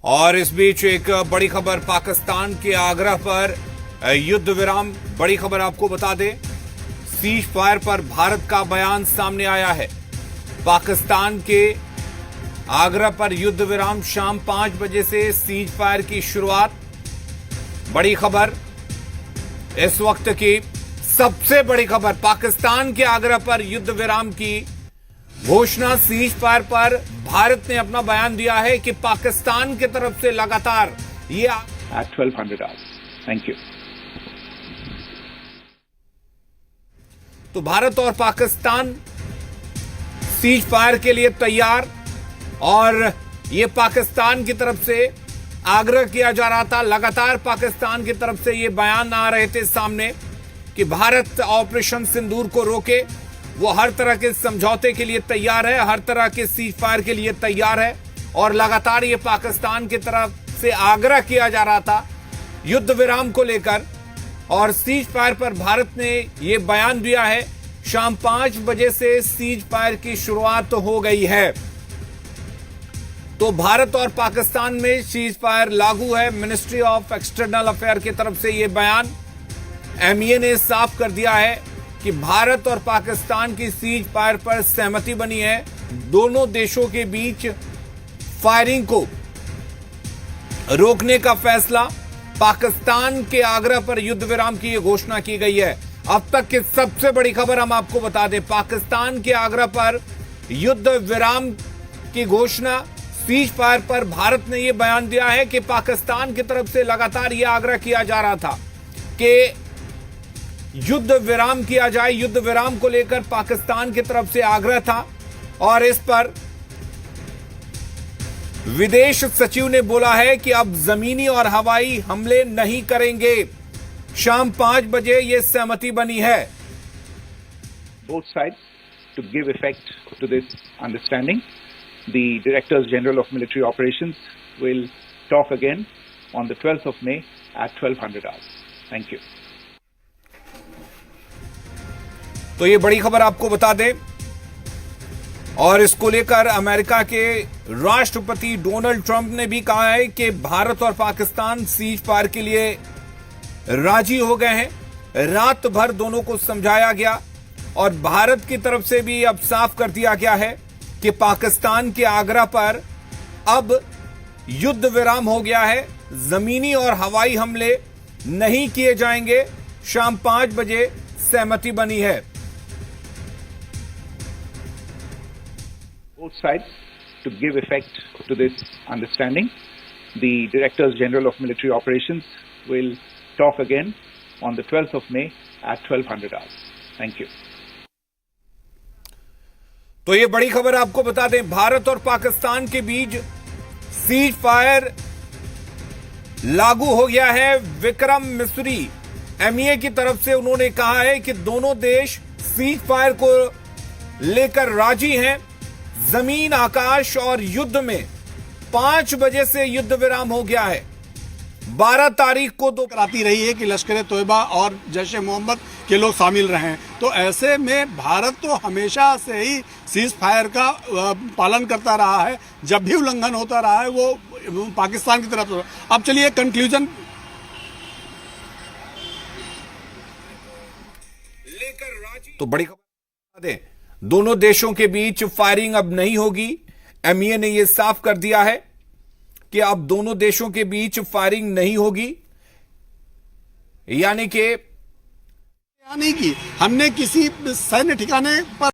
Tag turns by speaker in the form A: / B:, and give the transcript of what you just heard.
A: और इस बीच एक बड़ी खबर पाकिस्तान के आग्रह पर युद्ध विराम। बड़ी खबर आपको बता दें, सीज फायर पर भारत का बयान सामने आया है। पाकिस्तान के आग्रह पर युद्ध विराम, शाम 5 बजे से सीज फायर की शुरुआत। बड़ी खबर इस वक्त की सबसे बड़ी खबर, पाकिस्तान के आग्रह पर युद्ध विराम की घोषणा। सीज फायर पर भारत ने अपना बयान दिया है कि पाकिस्तान की तरफ से लगातार ये
B: at 1200 hours. Thank you.
A: तो भारत और पाकिस्तान सीज फायर के लिए तैयार, और ये पाकिस्तान की तरफ से आग्रह किया जा रहा था। लगातार पाकिस्तान की तरफ से ये बयान आ रहे थे सामने कि भारत ऑपरेशन सिंदूर को रोके, वो हर तरह के समझौते के लिए तैयार है, हर तरह के सीज फायर के लिए तैयार है। और लगातार ये पाकिस्तान की तरफ से आग्रह किया जा रहा था युद्ध विराम को लेकर, और सीज फायर पर भारत ने ये बयान दिया है। शाम 5 बजे से सीज फायर की शुरुआत हो गई है। तो भारत और पाकिस्तान में सीज फायर लागू है। मिनिस्ट्री ऑफ एक्सटर्नल अफेयर की तरफ से यह बयान, एमईए ने साफ कर दिया है कि भारत और पाकिस्तान की सीज फायर पर सहमति बनी है। दोनों देशों के बीच फायरिंग को रोकने का फैसला, पाकिस्तान के आग्रह पर युद्ध विराम की यह घोषणा की गई है। अब तक की सबसे बड़ी खबर हम आपको बता दें, पाकिस्तान के आग्रह पर युद्ध विराम की घोषणा। सीज फायर पर भारत ने यह बयान दिया है कि पाकिस्तान की तरफ से लगातार यह आग्रह किया जा रहा था कि युद्ध विराम किया जाए। युद्ध विराम को लेकर पाकिस्तान की तरफ से आग्रह था, और इस पर विदेश सचिव ने बोला है कि अब जमीनी और हवाई हमले नहीं करेंगे। शाम 5 बजे यह सहमति बनी है।
B: Both sides to give effect to this understanding. The Directors General of Military Operations will talk again on the 12th of May at 1200 hours. Thank you.
A: तो ये बड़ी खबर आपको बता दें, और इसको लेकर अमेरिका के राष्ट्रपति डोनाल्ड ट्रंप ने भी कहा है कि भारत और पाकिस्तान सीज फायर के लिए राजी हो गए हैं। रात भर दोनों को समझाया गया, और भारत की तरफ से भी अब साफ कर दिया गया है कि पाकिस्तान के आग्रह पर अब युद्ध विराम हो गया है। जमीनी और हवाई हमले नहीं किए जाएंगे। शाम 5 बजे सहमति बनी है।
B: Both sides to give effect to this understanding. The Directors General of Military Operations will talk again on the 12th of May at 1200 hours. Thank you.
A: तो ये बड़ी खबर आपको बता दें, भारत और पाकिस्तान के बीच सीज फायर लागू हो गया है। विक्रम मिस्री एमईए की तरफ से उन्होंने कहा है कि दोनों देश सीज फायर को लेकर राजी हैं। जमीन, आकाश और युद्ध में 5 बजे से युद्ध विराम हो गया है। 12 तारीख को तो
C: कराती रही है कि लश्कर तोयबा और जैश-ए मोहम्मद के लोग शामिल रहे हैं। तो ऐसे में भारत तो हमेशा से ही सीज फायर का पालन करता रहा है। जब भी उल्लंघन होता रहा है वो पाकिस्तान की तरफ से। अब चलिए कंक्लूजन
A: लेकर राजी। तो बड़ी खबर दें, दोनों देशों के बीच फायरिंग अब नहीं होगी। एमईए ने यह साफ कर दिया है कि अब दोनों देशों के बीच फायरिंग नहीं होगी, यानी कि
C: हमने किसी सैन्य ठिकाने पर